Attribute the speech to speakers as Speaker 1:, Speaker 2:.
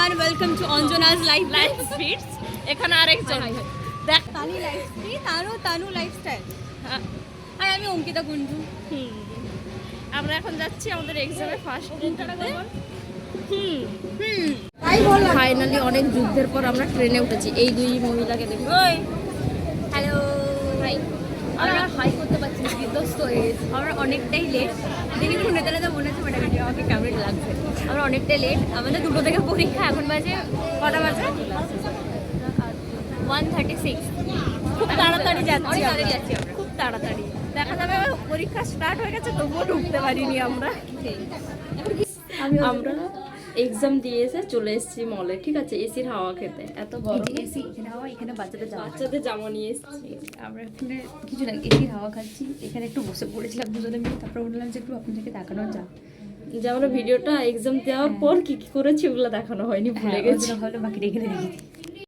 Speaker 1: Everyone, welcome to Anjana's life
Speaker 2: fits. এখানে আরেকজন দেখ,
Speaker 1: তানি লাইফস্টাইল, তানু লাইফস্টাইল, আর আমি অঙ্কিতা কুন্ডু।
Speaker 2: আমরা এখন যাচ্ছি আমাদের এক্সামে ফার্স্ট দিনটা। ফাইনালি অনেক যুদ্ধের পর আমরা ট্রেনে উঠেছি। এই দুই মহিলাকে দেখো।
Speaker 1: Hello
Speaker 2: hi. আমরা হাই করতে পারছি না, বিধ্বস্ত হয়ে গেছি।
Speaker 1: আমরা অনেকটাই লেট, দেখি শুনে তাহলে তো মনে হচ্ছে মোটামুটি আমাকে কেমন লাগছে। আমরা অনেকটাই লেট, আমাদের 2টো থেকে পরীক্ষা। এখন বাজে কটা বাজে? 1:36।
Speaker 2: খুব তাড়াতাড়ি যাচ্ছি,
Speaker 1: অনেক তাড়াতাড়ি যাচ্ছি আমরা।
Speaker 2: খুব তাড়াতাড়ি। দেখা যাবে পরীক্ষা স্টার্ট হয়ে গেছে, তবুও ঢুকতে পারিনি আমরা। আমরা এক্সাম দিয়ে এসে চলে এসেছি মলে, ঠিক আছে, এসির হাওয়া খেতে। এত গরম,
Speaker 1: এসি এখানে হাওয়া, এখানে
Speaker 2: বাচ্চাদের জামা নিয়ে এসেছি।
Speaker 1: আমরা এখানে কিছু না, এসির হাওয়া খাচ্ছি। এখানে একটু বসে পড়েছিলাম দুজনে মিলে, তারপর বললাম যে একটু আপনাদেরকে দেখানো যাক।
Speaker 2: যে আমরা ভিডিওটা এক্সাম দেওয়ার পর কি কি করেছি ওগুলো দেখানো হয়নি, ভুলে গেছি।
Speaker 1: ভালো, বাকিটা এখানে দেখি।